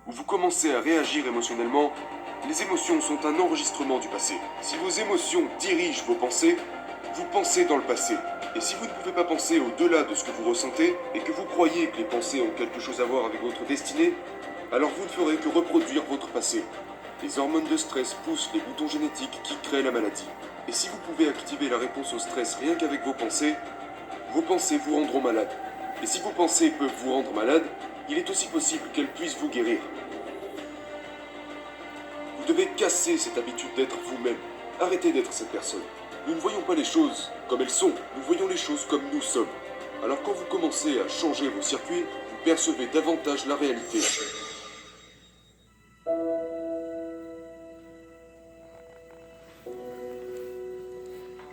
où vous commencez à réagir émotionnellement, les émotions sont un enregistrement du passé. Si vos émotions dirigent vos pensées, vous pensez dans le passé. Et si vous ne pouvez pas penser au-delà de ce que vous ressentez, et que vous croyez que les pensées ont quelque chose à voir avec votre destinée, alors vous ne ferez que reproduire votre passé. Les hormones de stress poussent les boutons génétiques qui créent la maladie. Et si vous pouvez activer la réponse au stress rien qu'avec vos pensées vous rendront malade. Et si vos pensées peuvent vous rendre malade, il est aussi possible qu'elles puissent vous guérir. Vous devez casser cette habitude d'être vous-même. Arrêtez d'être cette personne. Nous ne voyons pas les choses comme elles sont, nous voyons les choses comme nous sommes. Alors quand vous commencez à changer vos circuits, vous percevez davantage la réalité.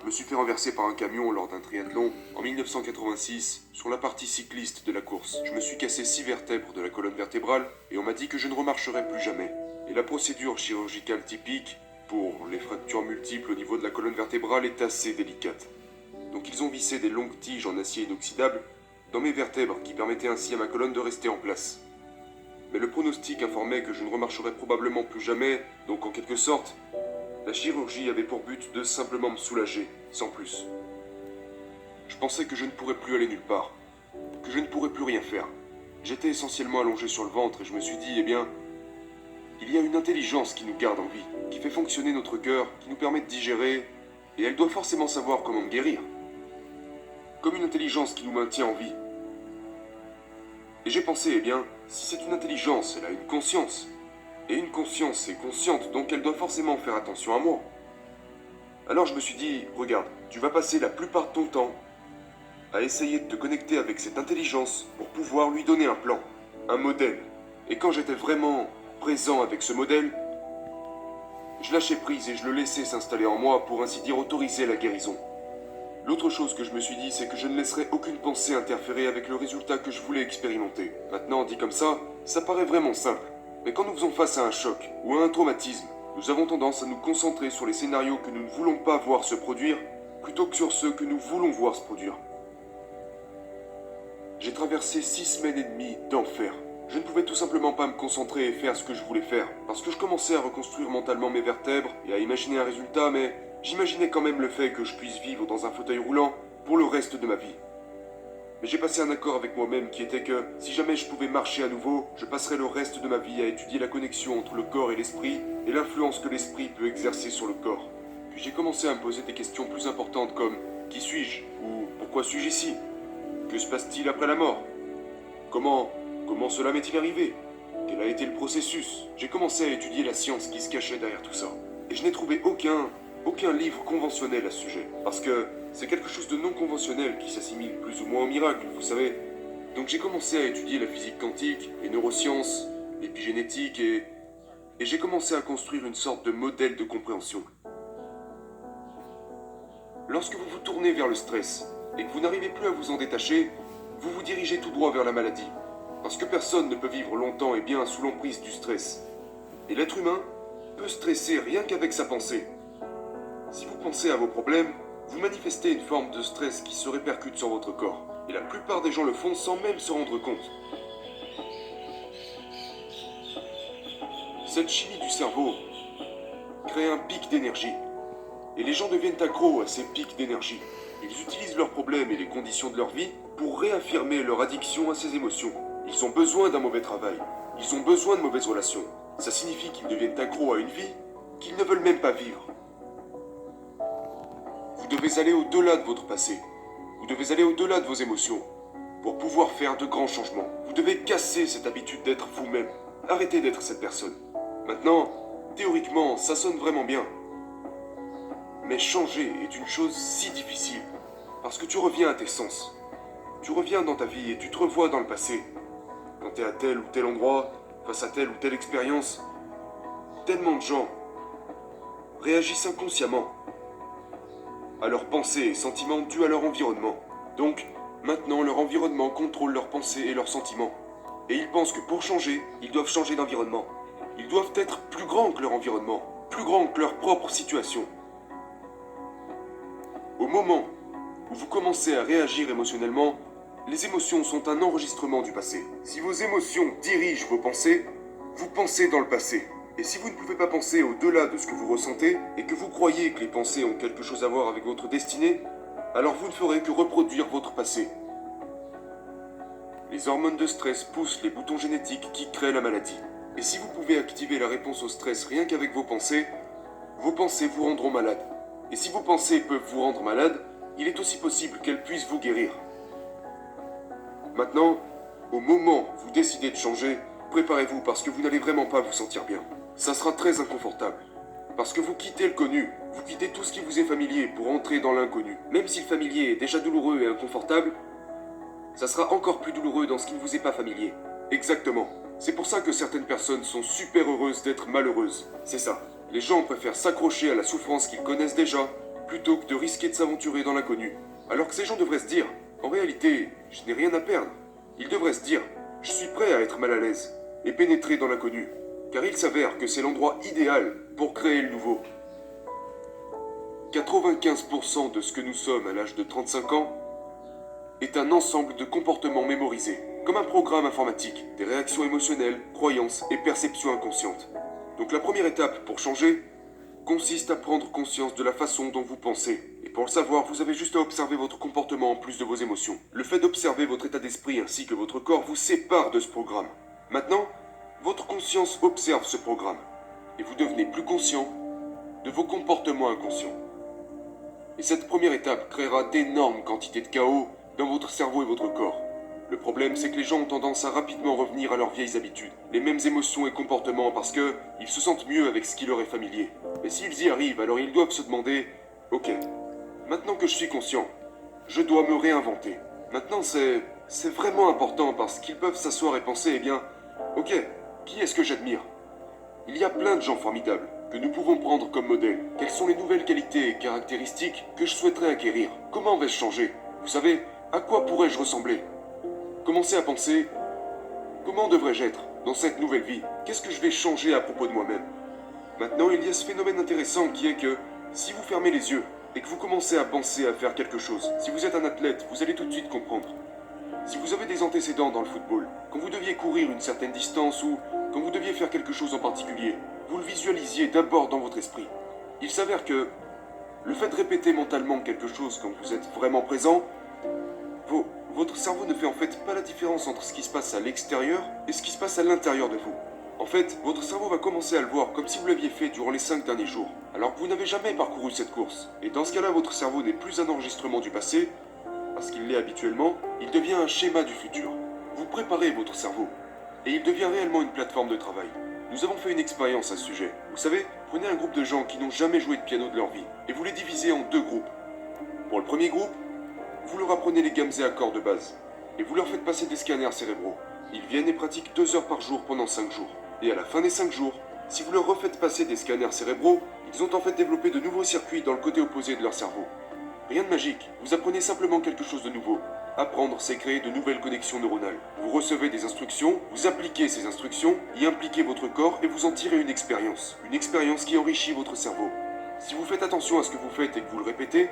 Je me suis fait renverser par un camion lors d'un triathlon en 1986 sur la partie cycliste de la course. Je me suis cassé 6 vertèbres de la colonne vertébrale et on m'a dit que je ne remarcherais plus jamais. Et la procédure chirurgicale typique pour les fractures multiples au niveau de la colonne vertébrale est assez délicate. Donc ils ont vissé des longues tiges en acier inoxydable dans mes vertèbres qui permettaient ainsi à ma colonne de rester en place. Mais le pronostic informait que je ne remarcherais probablement plus jamais, donc en quelque sorte, la chirurgie avait pour but de simplement me soulager, sans plus. Je pensais que je ne pourrais plus aller nulle part, que je ne pourrais plus rien faire. J'étais essentiellement allongé sur le ventre et je me suis dit, eh bien, il y a une intelligence qui nous garde en vie, qui fait fonctionner notre cœur, qui nous permet de digérer, et elle doit forcément savoir comment me guérir. Comme une intelligence qui nous maintient en vie. Et j'ai pensé, eh bien, si c'est une intelligence, elle a une conscience. Et une conscience est consciente, donc elle doit forcément faire attention à moi. Alors je me suis dit, regarde, tu vas passer la plupart de ton temps à essayer de te connecter avec cette intelligence pour pouvoir lui donner un plan, un modèle. Et quand j'étais vraiment présent avec ce modèle, je lâchais prise et je le laissais s'installer en moi pour ainsi dire autoriser la guérison. L'autre chose que je me suis dit, c'est que je ne laisserais aucune pensée interférer avec le résultat que je voulais expérimenter. Maintenant, dit comme ça paraît vraiment simple. Mais quand nous faisons face à un choc ou à un traumatisme, nous avons tendance à nous concentrer sur les scénarios que nous ne voulons pas voir se produire, plutôt que sur ceux que nous voulons voir se produire. J'ai traversé 6 semaines et demie d'enfer. Je ne pouvais tout simplement pas me concentrer et faire ce que je voulais faire, parce que je commençais à reconstruire mentalement mes vertèbres et à imaginer un résultat, mais j'imaginais quand même le fait que je puisse vivre dans un fauteuil roulant pour le reste de ma vie. Mais j'ai passé un accord avec moi-même qui était que, si jamais je pouvais marcher à nouveau, je passerais le reste de ma vie à étudier la connexion entre le corps et l'esprit, et l'influence que l'esprit peut exercer sur le corps. Puis j'ai commencé à me poser des questions plus importantes comme « Qui suis-je » ou « Pourquoi suis-je ici ?» Que se passe-t-il après la mort? Comment cela m'est-il arrivé? Quel a été le processus? J'ai commencé à étudier la science qui se cachait derrière tout ça. Et je n'ai trouvé aucun livre conventionnel à ce sujet. Parce que c'est quelque chose de non conventionnel qui s'assimile plus ou moins au miracle, vous savez. Donc j'ai commencé à étudier la physique quantique, les neurosciences, l'épigénétique et j'ai commencé à construire une sorte de modèle de compréhension. Lorsque vous vous tournez vers le stress et que vous n'arrivez plus à vous en détacher, vous vous dirigez tout droit vers la maladie. Parce que personne ne peut vivre longtemps et bien sous l'emprise du stress. Et l'être humain peut stresser rien qu'avec sa pensée. Si vous pensez à vos problèmes, vous manifestez une forme de stress qui se répercute sur votre corps. Et la plupart des gens le font sans même se rendre compte. Cette chimie du cerveau crée un pic d'énergie. Et les gens deviennent accros à ces pics d'énergie. Ils utilisent leurs problèmes et les conditions de leur vie pour réaffirmer leur addiction à ces émotions. Ils ont besoin d'un mauvais travail. Ils ont besoin de mauvaises relations. Ça signifie qu'ils deviennent accros à une vie qu'ils ne veulent même pas vivre. Vous devez aller au-delà de votre passé. Vous devez aller au-delà de vos émotions pour pouvoir faire de grands changements. Vous devez casser cette habitude d'être vous-même. Arrêtez d'être cette personne. Maintenant, théoriquement, ça sonne vraiment bien. Mais changer est une chose si difficile. Parce que tu reviens à tes sens. Tu reviens dans ta vie et tu te revois dans le passé. Quand tu es à tel ou tel endroit, face à telle ou telle expérience, tellement de gens réagissent inconsciemment à leurs pensées et sentiments dus à leur environnement. Donc, maintenant, leur environnement contrôle leurs pensées et leurs sentiments. Et ils pensent que pour changer, ils doivent changer d'environnement. Ils doivent être plus grands que leur environnement, plus grands que leur propre situation. Au moment où vous commencez à réagir émotionnellement, les émotions sont un enregistrement du passé. Si vos émotions dirigent vos pensées, vous pensez dans le passé. Et si vous ne pouvez pas penser au-delà de ce que vous ressentez, et que vous croyez que les pensées ont quelque chose à voir avec votre destinée, alors vous ne ferez que reproduire votre passé. Les hormones de stress poussent les boutons génétiques qui créent la maladie. Et si vous pouvez activer la réponse au stress rien qu'avec vos pensées vous rendront malade. Et si vos pensées peuvent vous rendre malade, il est aussi possible qu'elles puissent vous guérir. Maintenant, au moment où vous décidez de changer, préparez-vous parce que vous n'allez vraiment pas vous sentir bien. Ça sera très inconfortable. Parce que vous quittez le connu, vous quittez tout ce qui vous est familier pour entrer dans l'inconnu. Même si le familier est déjà douloureux et inconfortable, ça sera encore plus douloureux dans ce qui ne vous est pas familier. Exactement. C'est pour ça que certaines personnes sont super heureuses d'être malheureuses. C'est ça. Les gens préfèrent s'accrocher à la souffrance qu'ils connaissent déjà, plutôt que de risquer de s'aventurer dans l'inconnu. Alors que ces gens devraient se dire, en réalité, je n'ai rien à perdre. Ils devraient se dire, je suis prêt à être mal à l'aise et pénétrer dans l'inconnu. Car il s'avère que c'est l'endroit idéal pour créer le nouveau. 95% de ce que nous sommes à l'âge de 35 ans est un ensemble de comportements mémorisés, comme un programme informatique, des réactions émotionnelles, croyances et perceptions inconscientes. Donc la première étape pour changer consiste à prendre conscience de la façon dont vous pensez. Et pour le savoir, vous avez juste à observer votre comportement en plus de vos émotions. Le fait d'observer votre état d'esprit ainsi que votre corps vous sépare de ce programme. Maintenant, votre conscience observe ce programme. Et vous devenez plus conscient de vos comportements inconscients. Et cette première étape créera d'énormes quantités de chaos dans votre cerveau et votre corps. Le problème, c'est que les gens ont tendance à rapidement revenir à leurs vieilles habitudes, les mêmes émotions et comportements parce que ils se sentent mieux avec ce qui leur est familier. Mais s'ils y arrivent, alors ils doivent se demander « Ok, maintenant que je suis conscient, je dois me réinventer. » Maintenant, c'est vraiment important parce qu'ils peuvent s'asseoir et penser « Eh bien, ok, qui est-ce que j'admire ?» Il y a plein de gens formidables que nous pouvons prendre comme modèle. Quelles sont les nouvelles qualités et caractéristiques que je souhaiterais acquérir? Comment vais-je changer? Vous savez, à quoi pourrais-je ressembler? Commencez à penser, comment devrais-je être dans cette nouvelle vie? Qu'est-ce que je vais changer à propos de moi-même? Maintenant, il y a ce phénomène intéressant qui est que si vous fermez les yeux et que vous commencez à penser à faire quelque chose, si vous êtes un athlète, vous allez tout de suite comprendre. Si vous avez des antécédents dans le football, quand vous deviez courir une certaine distance ou quand vous deviez faire quelque chose en particulier, vous le visualisiez d'abord dans votre esprit. Il s'avère que le fait de répéter mentalement quelque chose quand vous êtes vraiment présent, votre cerveau ne fait en fait pas la différence entre ce qui se passe à l'extérieur et ce qui se passe à l'intérieur de vous. En fait, votre cerveau va commencer à le voir comme si vous l'aviez fait durant les 5 derniers jours, alors que vous n'avez jamais parcouru cette course. Et dans ce cas-là, votre cerveau n'est plus un enregistrement du passé, parce qu'il l'est habituellement, il devient un schéma du futur. Vous préparez votre cerveau, et il devient réellement une plateforme de travail. Nous avons fait une expérience à ce sujet. Vous savez, prenez un groupe de gens qui n'ont jamais joué de piano de leur vie, et vous les divisez en 2 groupes. Pour le premier groupe, vous leur apprenez les gammes et accords de base, et vous leur faites passer des scanners cérébraux. Ils viennent et pratiquent 2 heures par jour pendant 5 jours. Et à la fin des 5 jours, si vous leur refaites passer des scanners cérébraux, ils ont en fait développé de nouveaux circuits dans le côté opposé de leur cerveau. Rien de magique, vous apprenez simplement quelque chose de nouveau. Apprendre, c'est créer de nouvelles connexions neuronales. Vous recevez des instructions, vous appliquez ces instructions, y impliquez votre corps et vous en tirez une expérience. Une expérience qui enrichit votre cerveau. Si vous faites attention à ce que vous faites et que vous le répétez,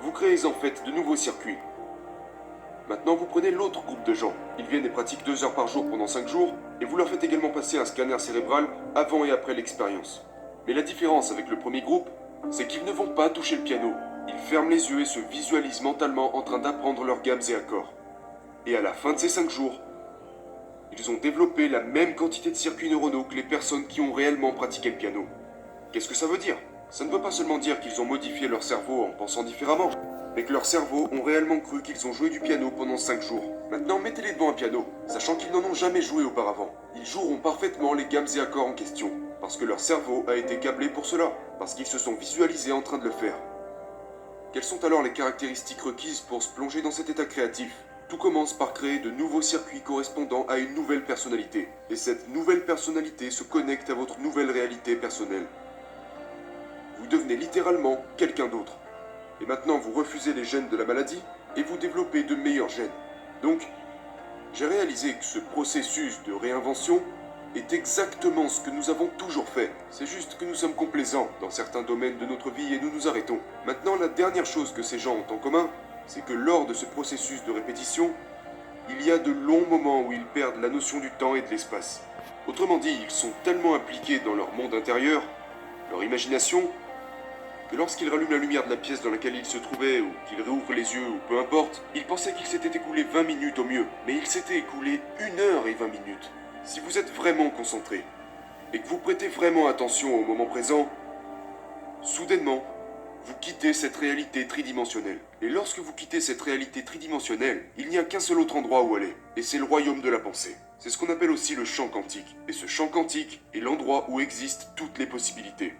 vous créez en fait de nouveaux circuits. Maintenant, vous prenez l'autre groupe de gens. Ils viennent et pratiquent 2 heures par jour pendant 5 jours, et vous leur faites également passer un scanner cérébral avant et après l'expérience. Mais la différence avec le premier groupe, c'est qu'ils ne vont pas toucher le piano. Ils ferment les yeux et se visualisent mentalement en train d'apprendre leurs gammes et accords. Et à la fin de ces 5 jours, ils ont développé la même quantité de circuits neuronaux que les personnes qui ont réellement pratiqué le piano. Qu'est-ce que ça veut dire? Ça ne veut pas seulement dire qu'ils ont modifié leur cerveau en pensant différemment, mais que leurs cerveaux ont réellement cru qu'ils ont joué du piano pendant 5 jours. Maintenant, mettez-les devant un piano, sachant qu'ils n'en ont jamais joué auparavant. Ils joueront parfaitement les gammes et accords en question, parce que leur cerveau a été câblé pour cela, parce qu'ils se sont visualisés en train de le faire. Quelles sont alors les caractéristiques requises pour se plonger dans cet état créatif? Tout commence par créer de nouveaux circuits correspondant à une nouvelle personnalité. Et cette nouvelle personnalité se connecte à votre nouvelle réalité personnelle. Vous devenez littéralement quelqu'un d'autre. Et maintenant, vous refusez les gènes de la maladie et vous développez de meilleurs gènes. Donc, j'ai réalisé que ce processus de réinvention est exactement ce que nous avons toujours fait. C'est juste que nous sommes complaisants dans certains domaines de notre vie et nous nous arrêtons. Maintenant, la dernière chose que ces gens ont en commun, c'est que lors de ce processus de répétition, il y a de longs moments où ils perdent la notion du temps et de l'espace. Autrement dit, ils sont tellement impliqués dans leur monde intérieur, leur imagination, que lorsqu'ils rallument la lumière de la pièce dans laquelle ils se trouvaient, ou qu'ils réouvrent les yeux, ou peu importe, ils pensaient qu'il s'était écoulé 20 minutes au mieux, mais il s'était écoulé 1 h et 20 minutes. Si vous êtes vraiment concentré, et que vous prêtez vraiment attention au moment présent, soudainement, vous quittez cette réalité tridimensionnelle. Et lorsque vous quittez cette réalité tridimensionnelle, il n'y a qu'un seul autre endroit où aller, et c'est le royaume de la pensée. C'est ce qu'on appelle aussi le champ quantique. Et ce champ quantique est l'endroit où existent toutes les possibilités.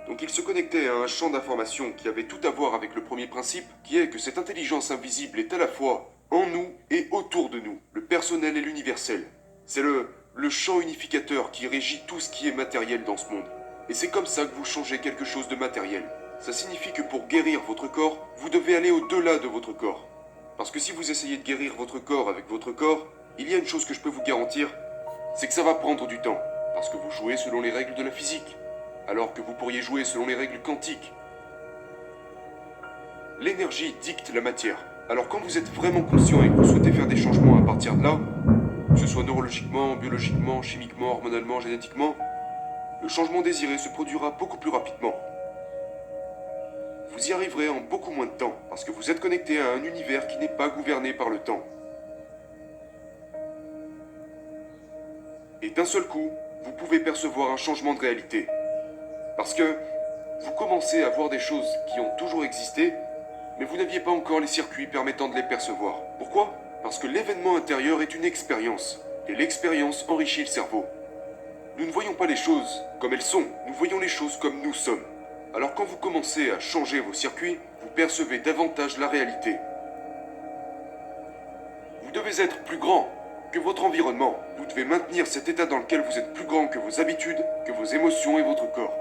Donc il se connectait à un champ d'information qui avait tout à voir avec le premier principe, qui est que cette intelligence invisible est à la fois en nous et autour de nous, le personnel et l'universel. C'est le champ unificateur qui régit tout ce qui est matériel dans ce monde. Et c'est comme ça que vous changez quelque chose de matériel. Ça signifie que pour guérir votre corps, vous devez aller au-delà de votre corps. Parce que si vous essayez de guérir votre corps avec votre corps, il y a une chose que je peux vous garantir, c'est que ça va prendre du temps. Parce que vous jouez selon les règles de la physique, alors que vous pourriez jouer selon les règles quantiques. L'énergie dicte la matière. Alors quand vous êtes vraiment conscient et que vous souhaitez faire des changements à partir de là, que ce soit neurologiquement, biologiquement, chimiquement, hormonalement, génétiquement, le changement désiré se produira beaucoup plus rapidement. Vous y arriverez en beaucoup moins de temps, parce que vous êtes connecté à un univers qui n'est pas gouverné par le temps. Et d'un seul coup, vous pouvez percevoir un changement de réalité. Parce que vous commencez à voir des choses qui ont toujours existé, mais vous n'aviez pas encore les circuits permettant de les percevoir. Pourquoi ? Parce que l'événement intérieur est une expérience, et l'expérience enrichit le cerveau. Nous ne voyons pas les choses comme elles sont, nous voyons les choses comme nous sommes. Alors quand vous commencez à changer vos circuits, vous percevez davantage la réalité. Vous devez être plus grand que votre environnement. Vous devez maintenir cet état dans lequel vous êtes plus grand que vos habitudes, que vos émotions et votre corps.